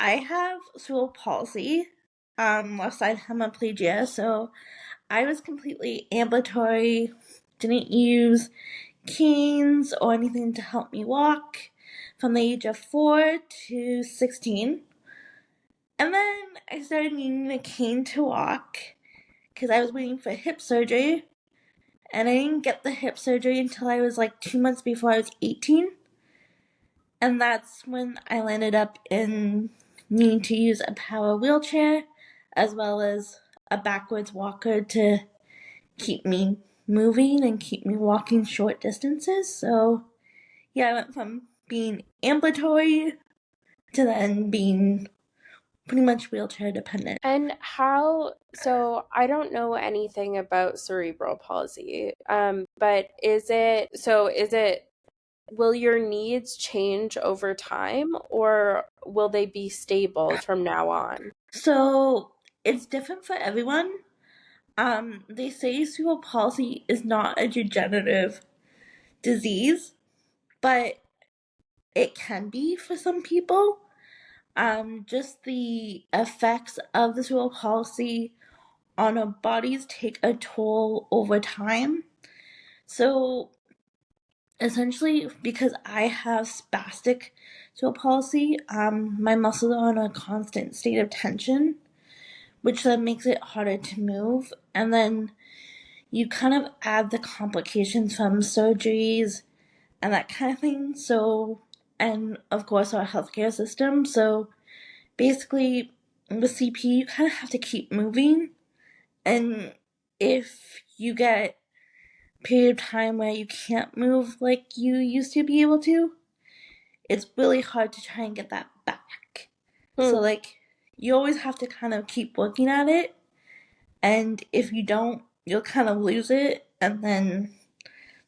I have cerebral palsy, left side hemiplegia, so I was completely ambulatory, didn't use canes or anything to help me walk from the age of 4 to 16. And then I started needing a cane to walk because I was waiting for hip surgery, and I didn't get the hip surgery until I was like 2 months before I was 18. And that's when I landed up in needing to use a power wheelchair as well as a backwards walker to keep me moving and keep me walking short distances. So yeah, I went from being ambulatory to then being pretty much wheelchair dependent. And so I don't know anything about cerebral palsy, but will your needs change over time or will they be stable from now on? So it's different for everyone. They say cerebral palsy is not a degenerative disease, but it can be for some people. Just the effects of the cerebral palsy on our bodies take a toll over time. So essentially, because I have spastic cerebral palsy, my muscles are in a constant state of tension, which then makes it harder to move. And then you kind of add the complications from surgeries and that kind of thing. So, and of course, our healthcare system. So basically, with CP, you kind of have to keep moving. And if you get a period of time where you can't move like you used to be able to, it's really hard to try and get that back. So, like, you always have to kind of keep working at it. And if you don't, you'll kind of lose it. And then,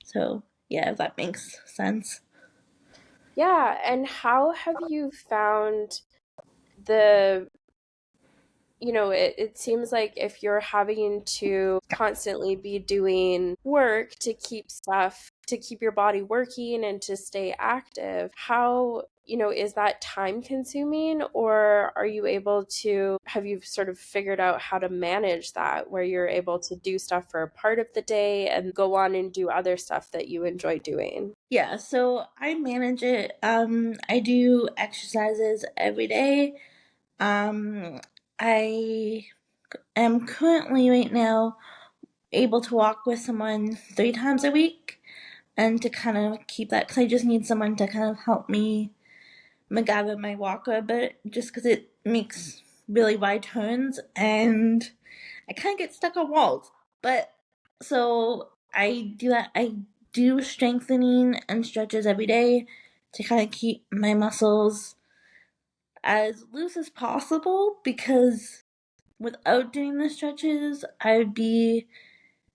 so yeah, if that makes sense. Yeah, and how have you found the it seems like if you're having to constantly be doing work to keep your body working and to stay active, how, is that time consuming, or have you sort of figured out how to manage that where you're able to do stuff for a part of the day and go on and do other stuff that you enjoy doing? Yeah, so I manage it. I do exercises every day. I am currently right now able to walk with someone 3 times a week, and to kind of keep that, because I just need someone to kind of help me MacGyver my walker a bit, just because it makes really wide turns and I kind of get stuck on walls. But so I do that. I do strengthening and stretches every day to kind of keep my muscles as loose as possible, because without doing the stretches, I'd be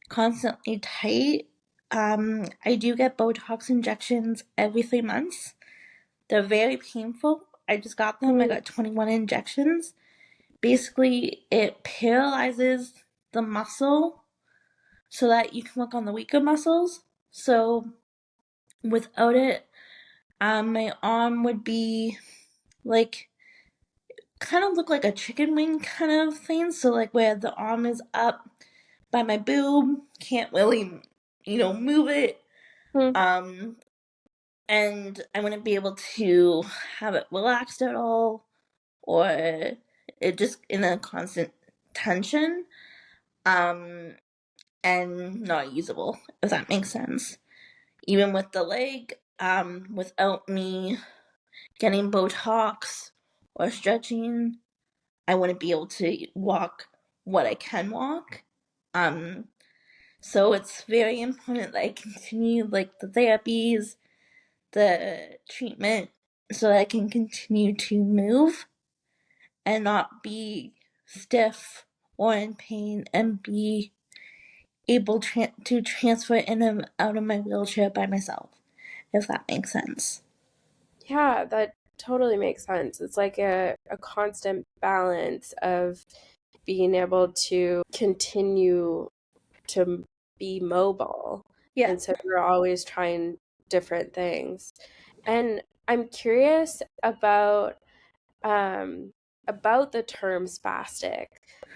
constantly tight. I do get Botox injections every 3 months. They're very painful. I just got them. I got 21 injections. Basically, it paralyzes the muscle so that you can work on the weaker muscles. So without it, my arm would be like, kind of look like a chicken wing kind of thing. So like where the arm is up by my boob, can't really, move it. Hmm. Um, and I wouldn't be able to have it relaxed at all, or it just in a constant tension, um, and not usable, if that makes sense. Even with the leg, without me getting Botox or stretching, I wouldn't be able to walk what I can walk. Um, so it's very important that I continue like the therapies, the treatment, so that I can continue to move and not be stiff or in pain, and be able to transfer in and out of my wheelchair by myself, if that makes sense. Yeah, that totally makes sense. It's like a constant balance of being able to continue to be mobile. Yeah. And so you're always trying different things. And I'm curious about um, about the term spastic.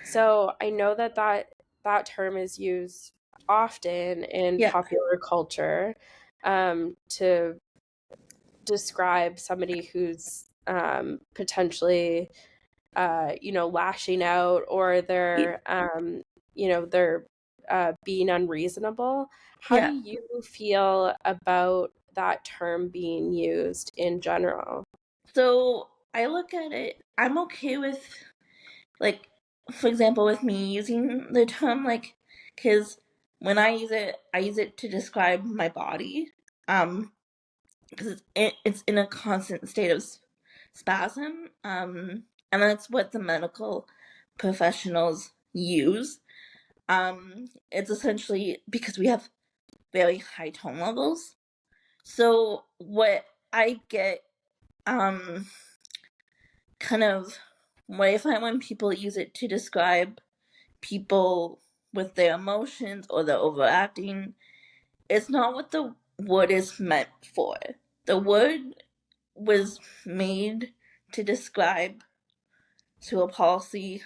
So I know that that term is used often in Yeah, popular culture to describe somebody who's potentially lashing out, or they're being unreasonable. How do yeah. you feel about that term being used in general? So I look at it, I'm okay with, like, for example, with me using the term, like, because when I use it to describe my body, because it's in a constant state of spasm, and that's what the medical professionals use. It's essentially because we have very high tone levels. So what I get, um, kind of what I find when people use it to describe people with their emotions or their overacting, it's not what the word is meant for. The word was made to describe cerebral palsy,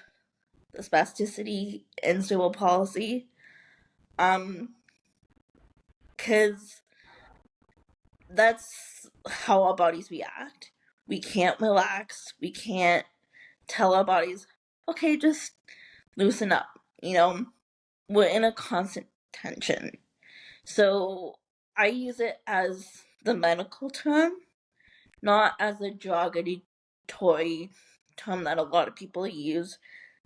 the spasticity in cerebral palsy, because that's how our bodies react. We can't relax. We can't tell our bodies, okay, just loosen up. We're in a constant tension. So I use it as the medical term, not as a derogatory term that a lot of people use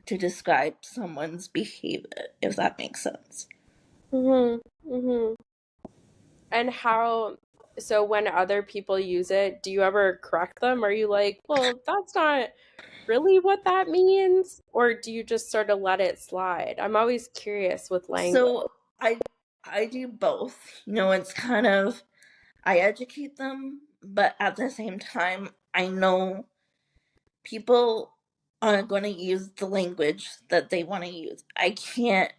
to describe someone's behavior, if that makes sense. Mhm. Mhm. And how, so when other people use it, do you ever correct them? Are you like, "Well, that's not really what that means?" Or do you just sort of let it slide? I'm always curious with language. So I do both. It's kind of, I educate them, but at the same time, I know people aren't going to use the language that they want to use. I can't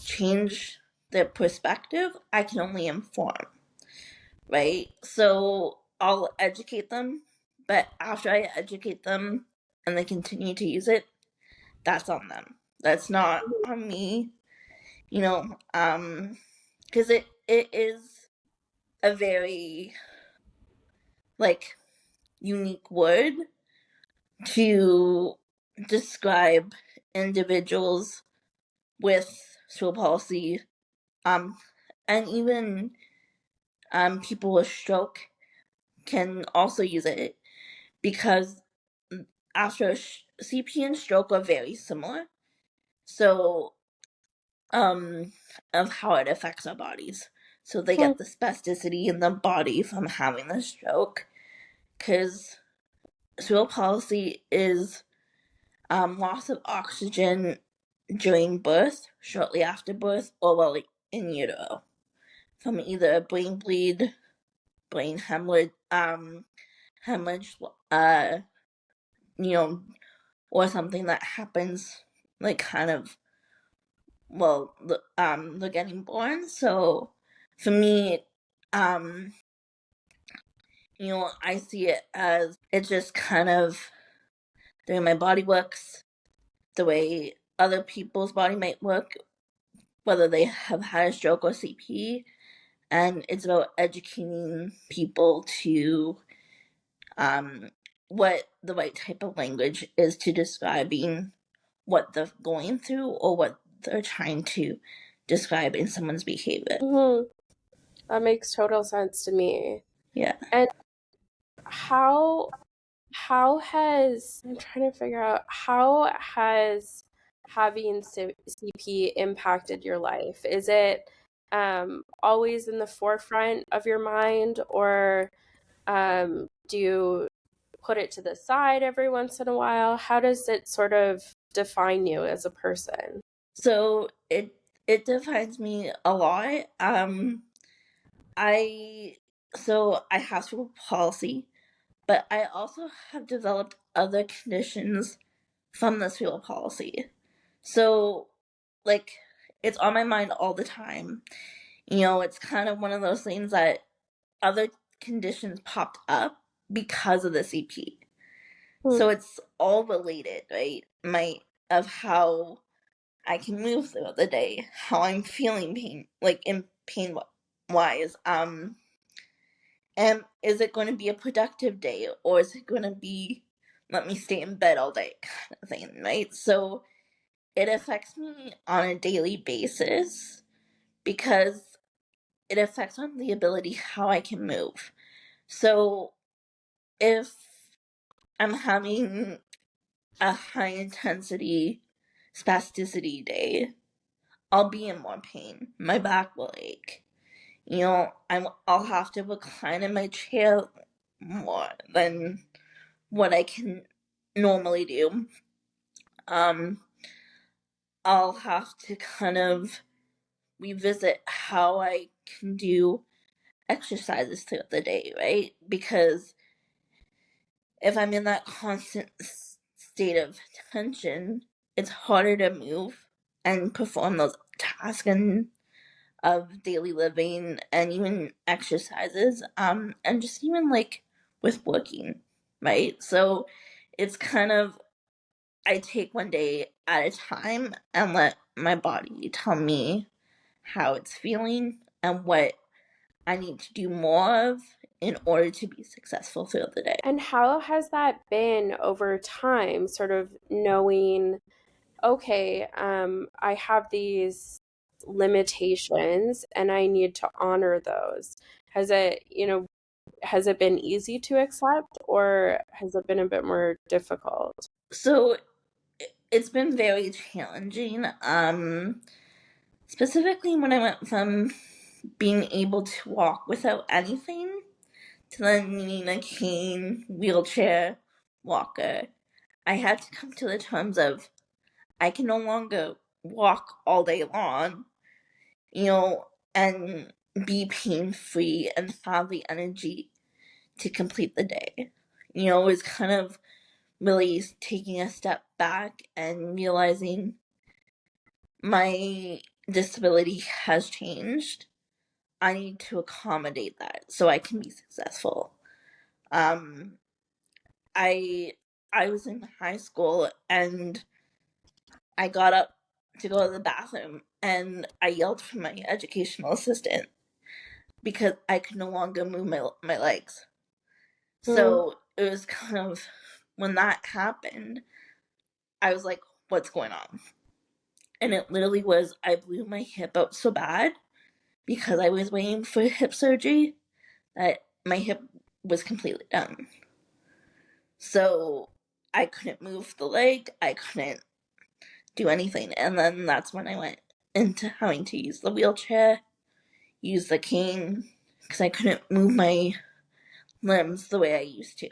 change their perspective. I can only inform, right? So I'll educate them, but after I educate them and they continue to use it, that's on them. That's not on me, because it is a very, like, unique word to describe individuals with cerebral palsy, um, and even people with stroke can also use it because after CP and stroke are very similar. So, of how it affects our bodies. So they Hmm. get the spasticity in the body from having the stroke, because cerebral palsy is loss of oxygen during birth, shortly after birth, or while in utero, from either a brain bleed, brain hemorrhage, you know, or something that happens, like, kind of, well, they're getting born. So for me, um, I see it as, it's just kind of the way my body works, the way other people's body might work, whether they have had a stroke or CP, and it's about educating people to, um, what the right type of language is to describing what they're going through or what they're trying to describe in someone's behavior. Hmm. That makes total sense to me. Yeah. And how I'm trying to figure out, how has having CP impacted your life? Is it always in the forefront of your mind, or do you put it to the side every once in a while? How does it sort of define you as a person? So it defines me a lot. I so I have cerebral palsy, but I also have developed other conditions from the cerebral palsy. So, like, it's on my mind all the time. It's kind of one of those things that other conditions popped up because of the CP. Hmm. So it's all related, right? Of how I can move throughout the day, how I'm feeling pain, like in pain wise. And is it going to be a productive day, or is it going to be let me stay in bed all day kind of thing, right? So it affects me on a daily basis because it affects on the ability how I can move. So if I'm having a high intensity spasticity day, I'll be in more pain. My back will ache. I'll have to recline in my chair more than what I can normally do. Um, I'll have to kind of revisit how I can do exercises throughout the day, right? Because if I'm in that constant state of tension, it's harder to move and perform those tasks and of daily living and even exercises, and just even like with working, right? So it's kind of I take one day at a time and let my body tell me how it's feeling and what I need to do more of in order to be successful throughout the day. And how has that been over time, sort of knowing, okay, I have these limitations and I need to honor those? Has it, has it been easy to accept or has it been a bit more difficult? So it's been very challenging. Specifically when I went from being able to walk without anything to then needing a cane, wheelchair, walker. I had to come to the terms of I can no longer walk all day long, and be pain free and have the energy to complete the day. It was kind of really taking a step back and realizing my disability has changed. I need to accommodate that so I can be successful. Um, I I was in high school and I got up to go to the bathroom and I yelled for my educational assistant because I could no longer move my legs. Mm, So it was kind of when that happened, I was like, what's going on? And it literally was I blew my hip out so bad because I was waiting for hip surgery that my hip was completely done. So I couldn't move the leg, I couldn't do anything. And then that's when I went into having to use the wheelchair, use the cane, because I couldn't move my limbs the way I used to,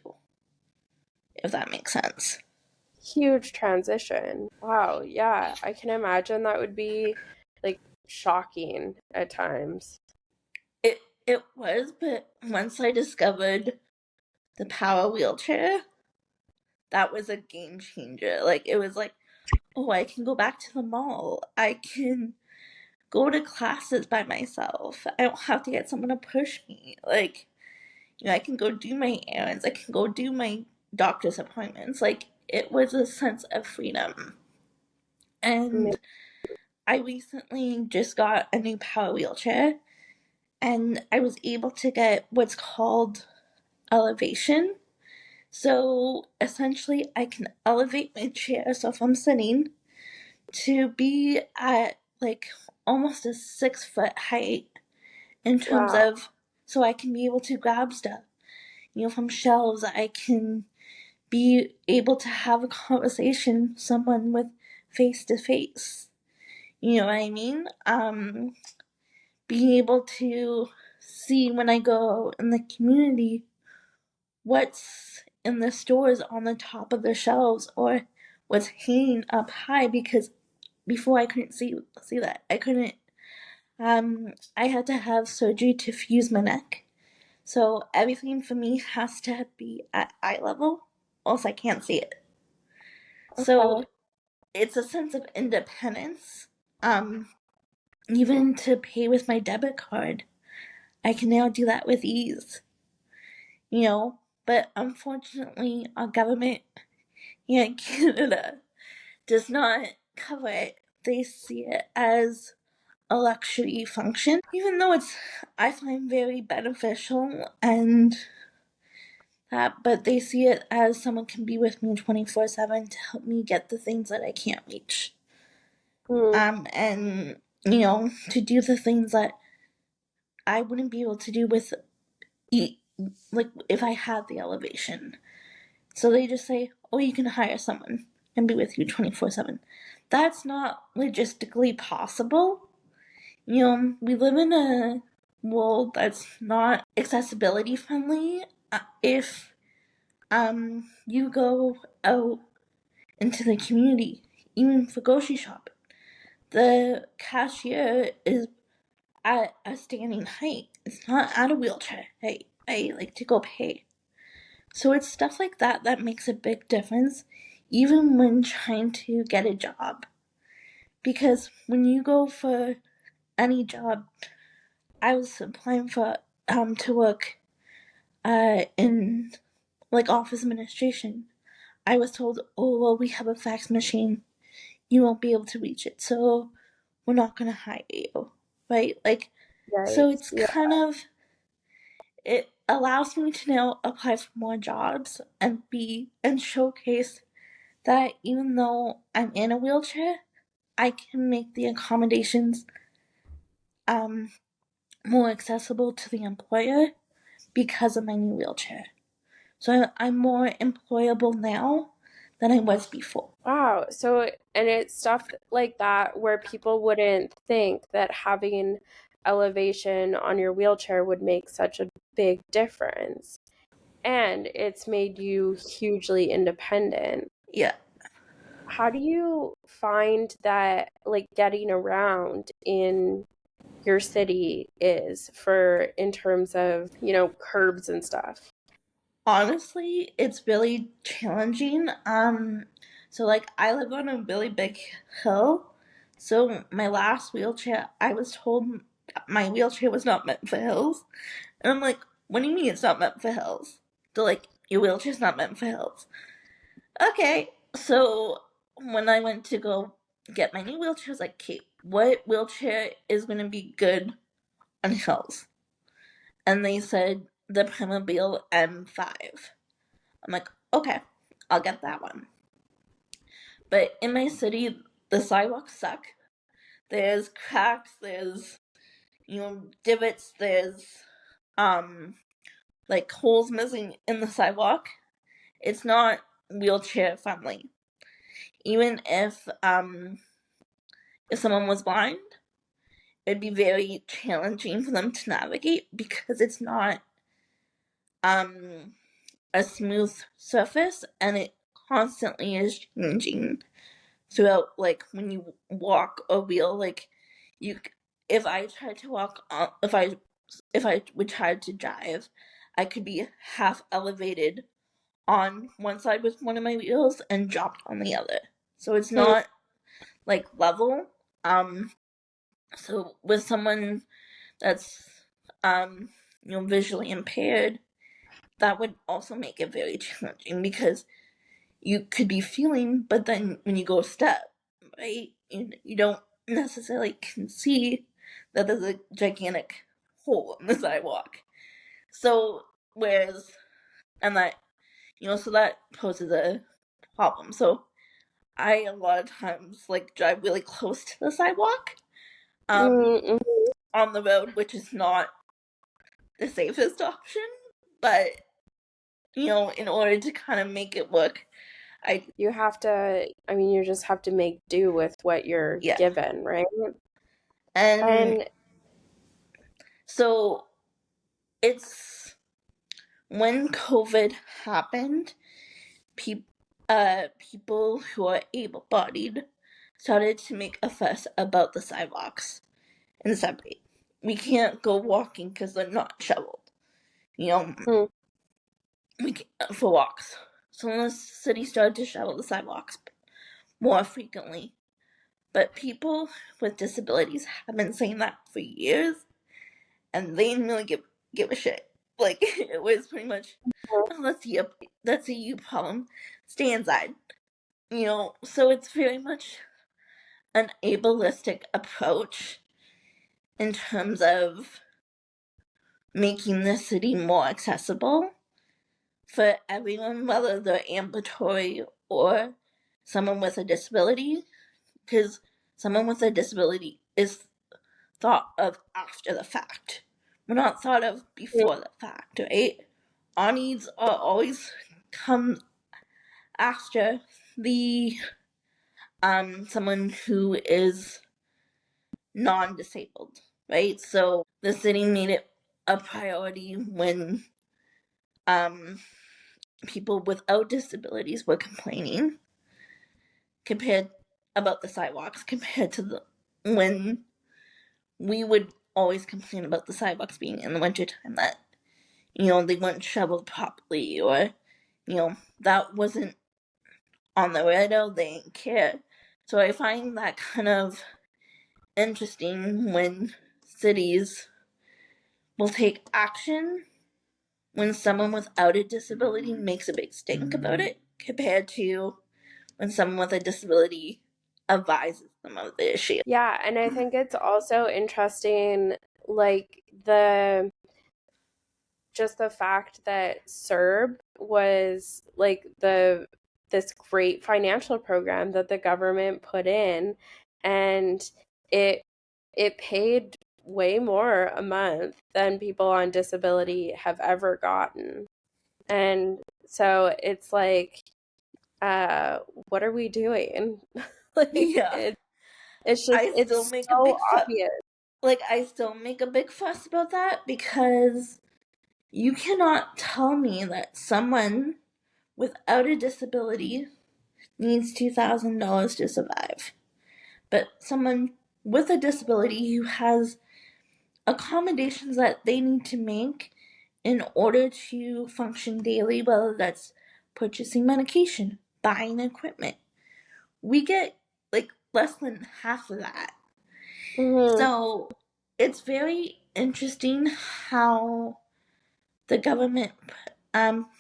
if that makes sense. huge transition. Wow. Yeah. I can imagine that would be like shocking at times. It was, but once I discovered the power wheelchair, that was a game changer. Like it was like, oh, I can go back to the mall. I can go to classes by myself. I don't have to get someone to push me. Like, I can go do my errands. I can go do my doctor's appointments. Like, it was a sense of freedom. And I recently just got a new power wheelchair, and I was able to get what's called elevation. So essentially, I can elevate my chair. So if I'm sitting, to be at like almost a 6 foot height in terms Wow. of so I can be able to grab stuff. From shelves, I can be able to have a conversation with someone with face to face. You know what I mean? Being able to see when I go in the community what's in the stores on the top of the shelves or what's hanging up high because before I couldn't see that. I couldn't I had to have surgery to fuse my neck. So everything for me has to be at eye level, or else I can't see it. So Okay. it's a sense of independence. Um, Even to pay with my debit card, I can now do that with ease. You know, But unfortunately, our government here in Canada does not cover it. They see it as a luxury function, even though it's, I find, very beneficial and that, but they see it as someone can be with me 24/7 to help me get the things that I can't reach. Mm. And, to do the things that I wouldn't be able to do with, like, if I had the elevation. So they just say, oh, you can hire someone and be with you 24/7. That's not logistically possible. We live in a world that's not accessibility friendly. If you go out into the community, even for grocery shopping, the cashier is at a standing height. It's not at a wheelchair. Hey, I like to go pay. So it's stuff like that that makes a big difference, even when trying to get a job. Because when you go for any job, I was applying for to work in like office administration. I was told, oh well, we have a fax machine. You won't be able to reach it, so we're not gonna hire you, right? Like, so Yikes. it's Yeah. kind of, it allows me to now apply for more jobs and showcase that even though I'm in a wheelchair, I can make the accommodations um more accessible to the employer because of my new wheelchair. So I'm more employable now than I was before. Wow. So, and it's stuff like that where people wouldn't think that having elevation on your wheelchair would make such a big difference. And it's made you hugely independent. Yeah. How do you find that, like, getting around in your city is for in terms of, curbs and stuff? Honestly, it's really challenging. So like I live on a really big hill. So my last wheelchair, I was told my wheelchair was not meant for hills. And I'm like, what do you mean it's not meant for hills? They're like, your wheelchair's not meant for hills. Okay. So when I went to go get my new wheelchair, I was like, okay, what wheelchair is gonna be good on hills? And they said the Primaville M5. I'm like, okay, I'll get that one. But in my city, the sidewalks suck. There's cracks, there's, divots, there's, like holes missing in the sidewalk. It's not wheelchair friendly. Even if someone was blind, it'd be very challenging for them to navigate because it's not, a smooth surface and it constantly is changing throughout, like when you walk or wheel, like you if I tried to walk on, if I would try to drive, I could be half elevated on one side with one of my wheels and dropped on the other, so it's Hmm. not like level. So with someone that's visually impaired, that would also make it very challenging because you could be feeling, but then when you go a step, right, you don't necessarily can see that there's a gigantic hole in the sidewalk. So, whereas, and that, so that poses a problem. So, I a lot of times like drive really close to the sidewalk, Mm-mm. on the road, which is not the safest option, but in order to kind of make it work, I You have to, I mean, you just have to make do with what you're yeah. given, right? And And so it's when COVID happened, people who are able-bodied started to make a fuss about the sidewalks and separate. We can't go walking because they're not shoveled. You know, mm, we can't, for walks. So the city started to shovel the sidewalks more frequently. But people with disabilities have been saying that for years, and they didn't really give a shit. Like, it was pretty much, oh, let's see you problem, stay inside. So it's very much an ableistic approach in terms of making the city more accessible for everyone, whether they're ambulatory or someone with a disability, because someone with a disability is thought of after the fact. We're not thought of before the fact, right? Our needs are always come after the someone who is non-disabled, right? So the city made it a priority when people without disabilities were complaining compared about the sidewalks compared to when we would always complain about the sidewalks being in the wintertime that they weren't shoveled properly, or that wasn't on the radar, they didn't care. So I find that kind of interesting when cities will take action when someone without a disability makes a big stink about it, compared to when someone with a disability advises them of the issue. Yeah, and I think it's also interesting, like the just the fact that CERB was like the this great financial program that the government put in, and it it paid way more a month than people on disability have ever gotten. And so it's like, what are we doing? Like Yeah, it's just I still it's make a so big fuss. obvious. Like, I still make a big fuss about that because you cannot tell me that someone without a disability needs $2,000 to survive, but someone with a disability who has accommodations that they need to make in order to function daily, whether that's purchasing medication, buying equipment, we get like less than half of that. Hmm. So it's very interesting how the government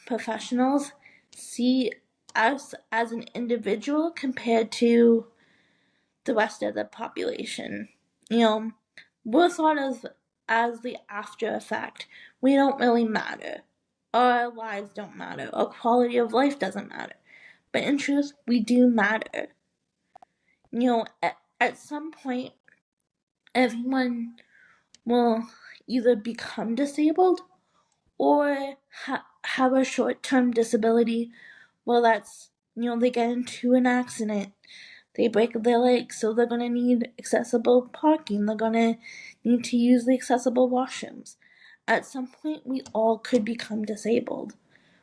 professionals see us as an individual compared to the rest of the population. You know, we're thought of as the after effect. We don't really matter. Our lives don't matter. Our quality of life doesn't matter. But in truth, we do matter. At some point, everyone will either become disabled or have a short term disability. Well, that's, they get into an accident, they break their legs, so they're going to need accessible parking, they're going to need to use the accessible washrooms. At some point, we all could become disabled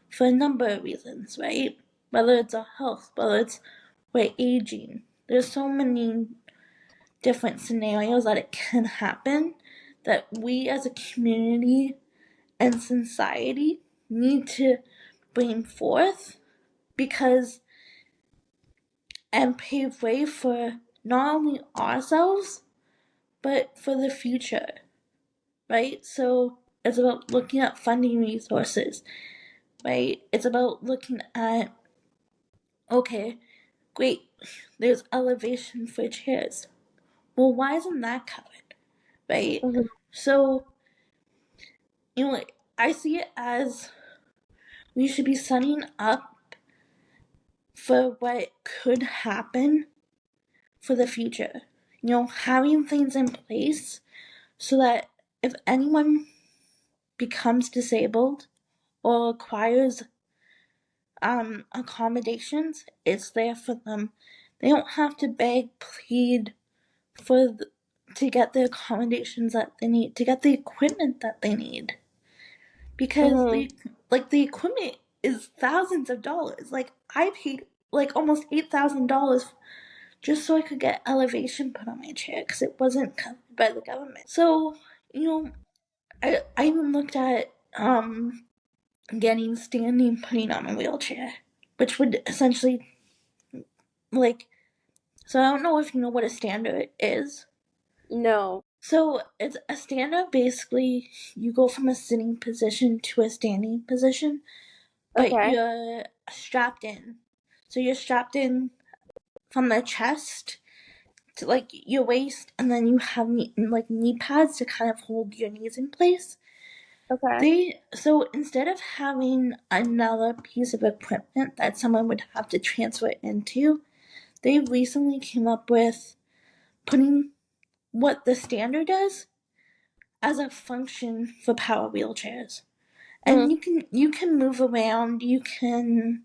for a number of reasons, right? Whether it's our health, whether it's we're aging. There's so many different scenarios that it can happen that we as a community and society need to bring forth because and pave way for not only ourselves but for the future, right? So it's about looking at funding resources, right? It's about looking at, okay, great, there's elevation for chairs. Well, why isn't that covered, right? Hmm. So, I see it as we should be setting up for what could happen for the future. Having things in place so that if anyone becomes disabled or requires accommodations, it's there for them. They don't have to beg, plead to get the accommodations that they need, to get the equipment that they need, because Hmm. the equipment is thousands of dollars. Like, I paid like almost $8,000 just so I could get elevation put on my chair because it wasn't covered by the government. So, I even looked at getting standing putting on a wheelchair, which would essentially, like, so I don't know if you know what a stander is. No. So it's a stand-up. Basically, you go from a sitting position to a standing position, but Okay. you're strapped in. So you're strapped in from the chest to like your waist, and then you have knee pads to kind of hold your knees in place. Okay. So instead of having another piece of equipment that someone would have to transfer into, they recently came up with putting what the standard does as a function for power wheelchairs. Hmm. And you can move around, you can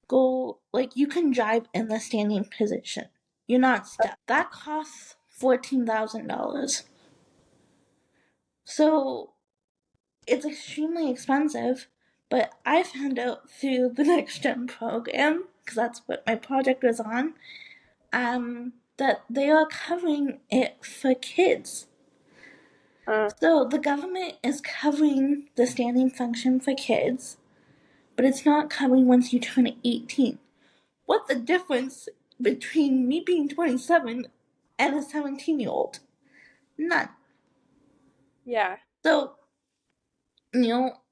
go, like, you can drive in the standing position. You're not stuck. That costs $14,000. So it's extremely expensive, but I found out through the Next Gen program, because that's what my project was on, that they are covering it for kids. Uh, So the government is covering the standing function for kids, but it's not covering once you turn 18. What's the difference between me being 27 and a 17-year-old? None. yeah. So,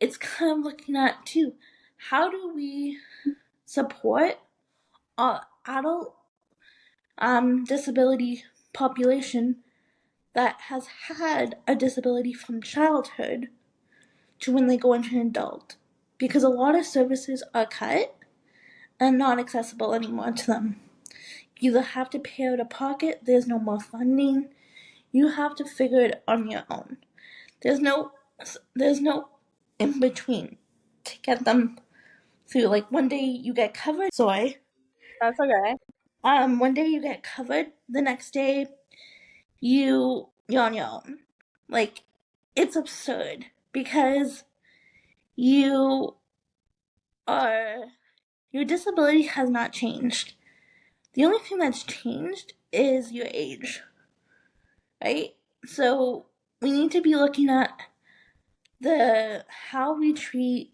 it's kind of looking at too, how do we support our adult disability population that has had a disability from childhood to when they go into an adult? Because a lot of services are cut and not accessible anymore to them. You either have to pay out of pocket, there's no more funding, you have to figure it on your own. There's no in between to get them through. Like one day you get covered, sorry. That's okay. One day you get covered, the next day you're on your own. Like, it's absurd because you are your disability has not changed. The only thing that's changed is your age, right? So we need to be looking at the how we treat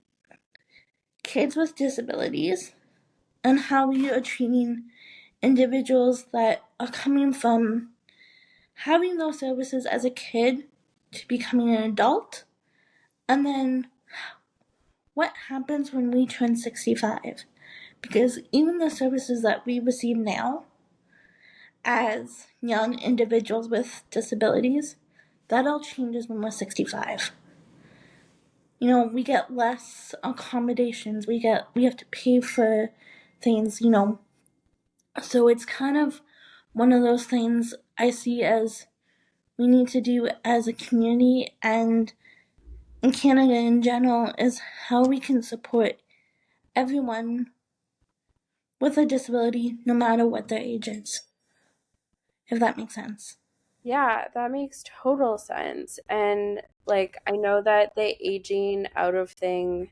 kids with disabilities and how we are treating individuals that are coming from having those services as a kid to becoming an adult, and then what happens when we turn 65. Because even the services that we receive now as young individuals with disabilities, that all changes when we're 65. We get less accommodations, we have to pay for things, so it's kind of one of those things I see as we need to do as a community and in Canada in general, is how we can support everyone with a disability no matter what their age is, if that makes sense. Yeah, that makes total sense. And like, I know that the aging out of thing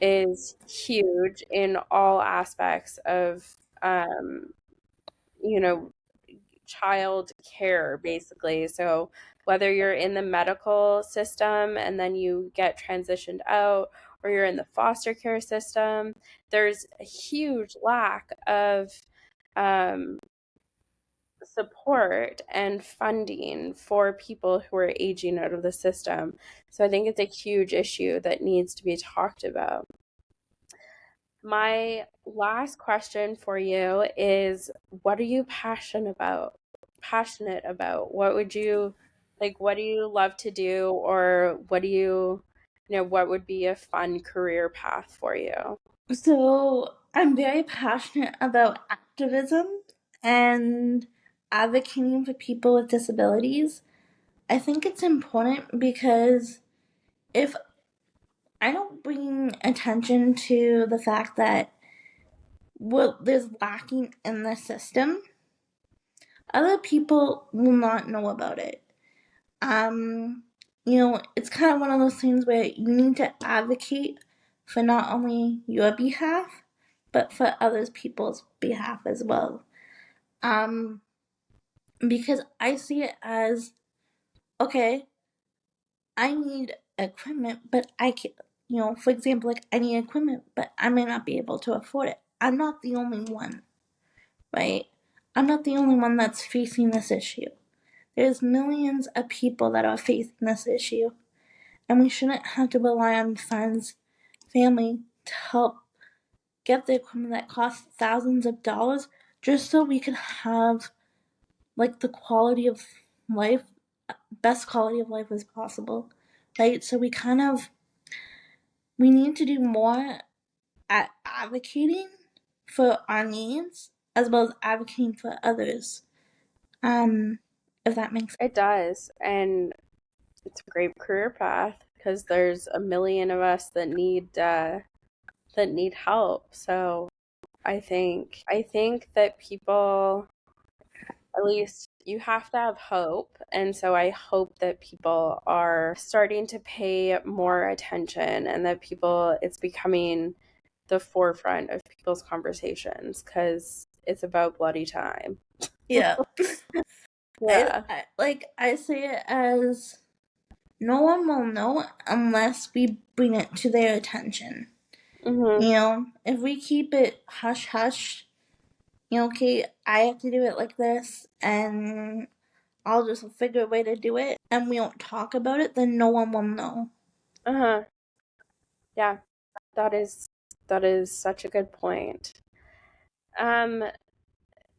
is huge in all aspects of, um, you know, child care, basically. So whether you're in the medical system and then you get transitioned out, or you're in the foster care system, there's a huge lack of um, support and funding for people who are aging out of the system. So I think it's a huge issue that needs to be talked about. My last question for you is, what are you passionate about? Passionate about? What would you like, what do you love to do, or what do what would be a fun career path for you? So I'm very passionate about activism and advocating for people with disabilities. I think it's important because if I don't bring attention to the fact that what there's lacking in the system, other people will not know about it. Um, it's kind of one of those things where you need to advocate for not only your behalf, but for others people's behalf as well. Um, because I see it as, okay, I need equipment, but I can, for example, like I need equipment, but I may not be able to afford it. I'm not the only one, right? I'm not the only one that's facing this issue. There's millions of people that are facing this issue, and we shouldn't have to rely on friends, family to help get the equipment that costs thousands of dollars just so we can have like the quality of life, best quality of life as possible, right? So we need to do more at advocating for our needs as well as advocating for others. Um, if that makes sense. It does. And it's a great career path because there's a million of us that need help. So I think that people, at least you have to have hope. And so I hope that people are starting to pay more attention and that it's becoming the forefront of people's conversations because it's about bloody time. Yeah. Yeah. I say it as no one will know unless we bring it to their attention. Mm-hmm. You know, if we keep it hush hush, you know, okay, I have to do it like this, and I'll just figure a way to do it, and we don't talk about it, then no one will know. Uh-huh. Yeah. That is that is such a good point. Um,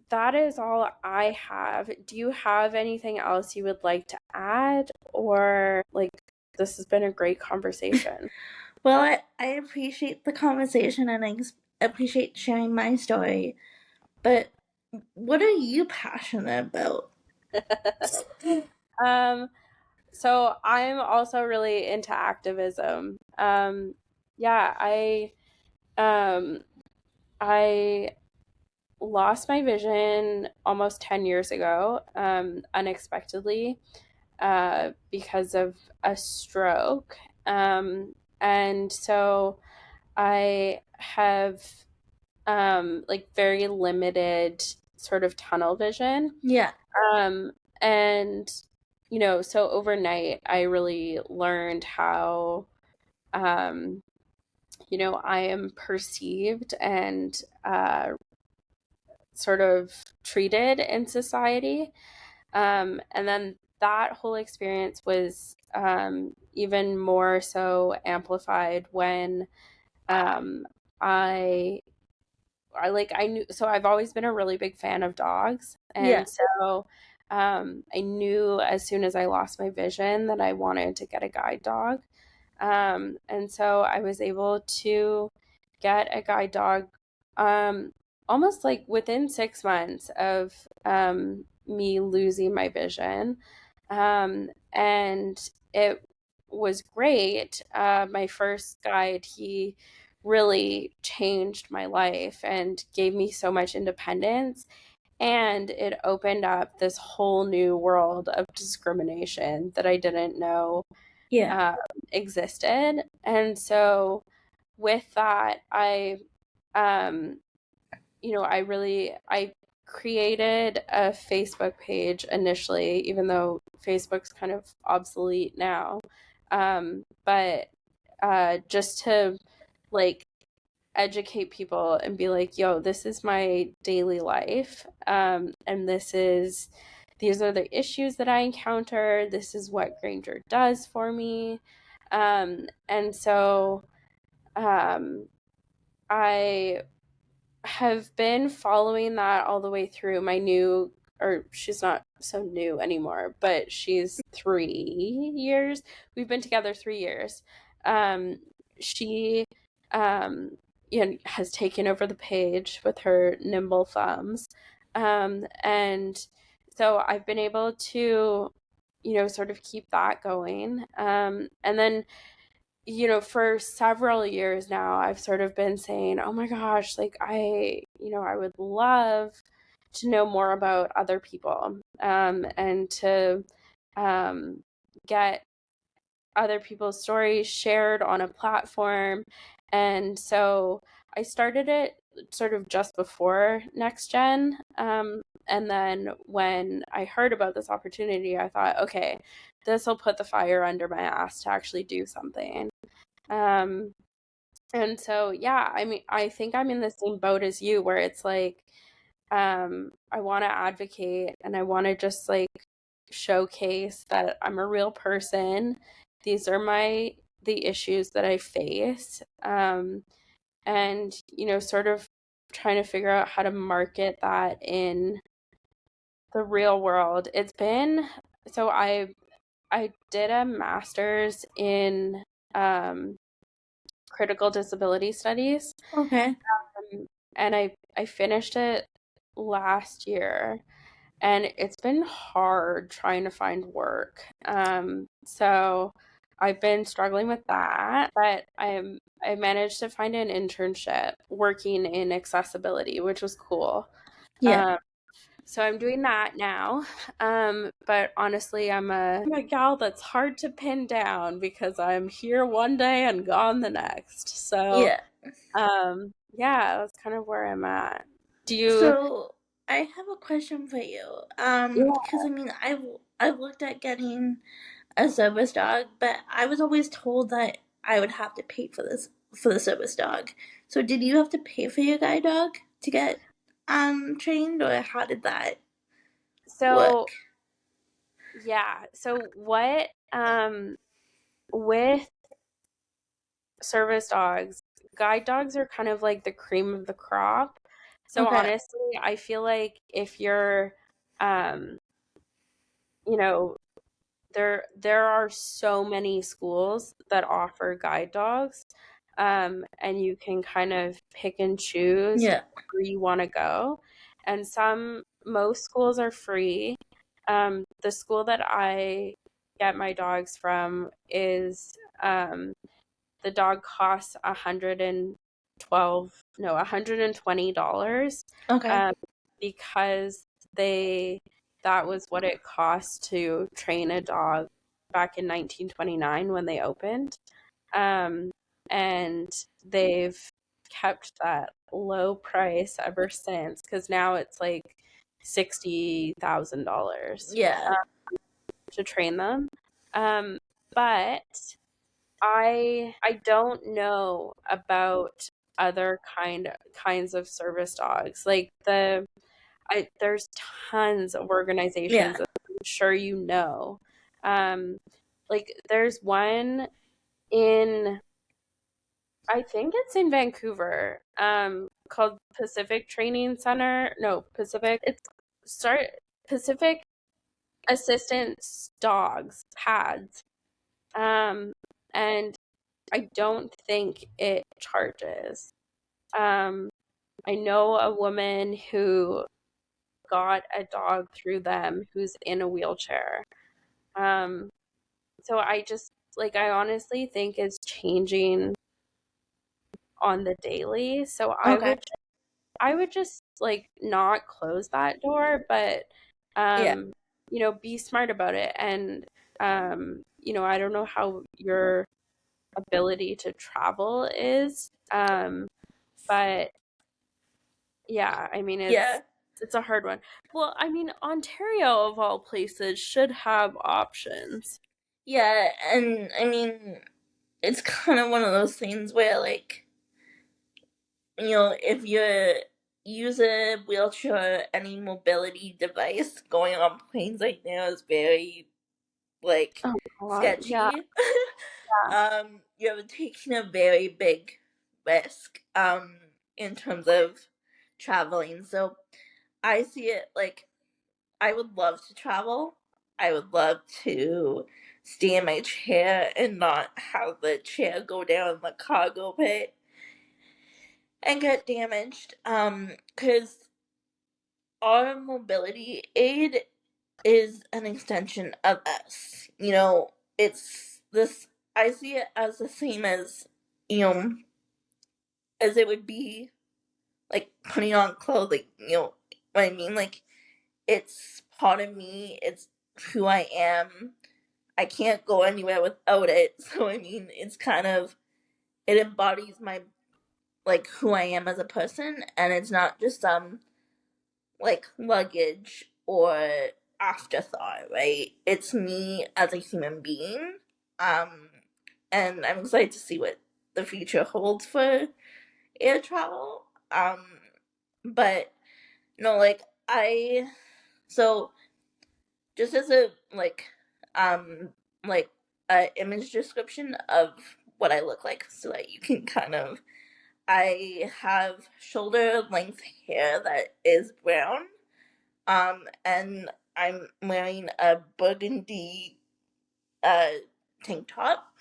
that is all I have. Do you have anything else you would like to add, or like this has been a great conversation? Well, I appreciate the conversation and I appreciate sharing my story, but what are you passionate about? um, so I'm also really into activism. Yeah, um I lost my vision almost 10 years ago, unexpectedly, because of a stroke. And so I have like very limited sort of tunnel vision. Yeah, Um, and so overnight I really learned how um, I am perceived and sort of treated in society. And then that whole experience was even more so amplified when um, I I knew, so I've always been a really big fan of dogs, yeah, and so I knew as soon as I lost my vision that I wanted to get a guide dog. And so I was able to get a guide dog um, almost like within 6 months of me losing my vision. And it was great. My first guide, he really changed my life and gave me so much independence. And it opened up this whole new world of discrimination that I didn't know yeah, um, existed. And so with that, um, I created a Facebook page initially, even though Facebook's kind of obsolete now. But just to like educate people and be like, yo, this is my daily life. And these are the issues that I encounter. This is what Granger does for me. And so um, I have been following that all the way through my new, or she's not so new anymore, but she's 3 years. We've been together 3 years. Um, she, um, has taken over the page with her nimble thumbs. And so I've been able to, sort of keep that going. And then for several years now, I've sort of been saying, oh my gosh, like I would love to know more about other people and to um, get other people's stories shared on a platform. And so I started it sort of just before Next Gen. And then when I heard about this opportunity, I thought, okay, this will put the fire under my ass to actually do something. Um, and so, yeah, I mean, I think I'm in the same boat as you where it's like, I want to advocate and I want to just like showcase that I'm a real person. These are the issues that I face. And, sort of trying to figure out how to market that in the real world. So I did a master's in critical disability studies, Okay. and I finished it last year, and it's been hard trying to find work. So I've been struggling with that, but I managed to find an internship working in accessibility, which was cool. Yeah. Um, so I'm doing that now. But honestly, I'm a gal that's hard to pin down because I'm here one day and gone the next. So, Yeah. yeah, that's kind of where I'm at. Do you? So I have a question for you. Yeah. Because I mean, I've looked at getting a service dog, but I was always told that I would have to pay for the service dog. So did you have to pay for your guide dog to get trained, or how did that So work? yeah. So what? With service dogs, guide dogs are kind of like the cream of the crop. So Okay. honestly, I feel like if you're, um, you know, there are so many schools that offer guide dogs, and you can kind of pick and choose Yeah. where you want to go. And most schools are free. The school that I get my dogs from is the dog costs $120, Okay. um, because they that was what it cost to train a dog back in 1929 when they opened. Um, and they've kept that low price ever since, because now it's like $60,000 Yeah. to train them. Um, but I don't know about other kinds of service dogs. Like there's tons of organizations Yeah. that I'm sure you know. Um, like there's one in, I think it's in Vancouver, called Pacific Training Center. No, start Pacific Assistance Dogs, PADS. And I don't think it charges. Um, I know a woman who got a dog through them who's in a wheelchair. Um, so I honestly think it's changing on the daily. So Okay. I would just like not close that door, but Yeah. be smart about it. And I don't know how your ability to travel is. But yeah, I mean Yeah. it's a hard one. Well, I mean Ontario of all places should have options. Yeah. And I mean, it's kind of one of those things where, like, if you use a wheelchair, any mobility device, going on planes right now is very, like, Oh God, yeah. sketchy. You're taking a very big risk in terms of traveling. So I see it like, I would love to travel. I would love to stay in my chair and not have the chair go down the cargo pit and get damaged. Because our mobility aid is an extension of us. It's this. I see it as the same as, you know as it would be like putting on clothing. What I mean? Like, it's part of me. It's who I am. I can't go anywhere without it. So I mean, it's kind of, it embodies my, like, who I am as a person, and it's not just like luggage or afterthought, right? It's me as a human being. Um and I'm excited to see what the future holds for air travel. But no, like, I so just as a um like a image description of what I look like, so that you can kind of, I have shoulder length hair that is brown, and I'm wearing a burgundy uh tank top,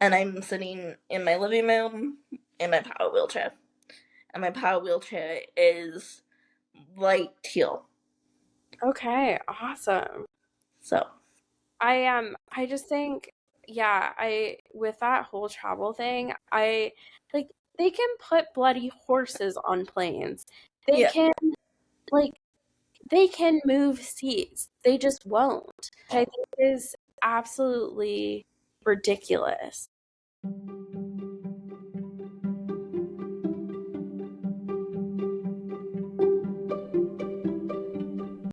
and I'm sitting in my living room in my power wheelchair, and my power wheelchair is light teal. Okay, awesome. So I just think, yeah, I with that whole travel thing, I like they can put bloody horses on planes. They yeah, can like they can move seats. They just won't. I think is absolutely ridiculous.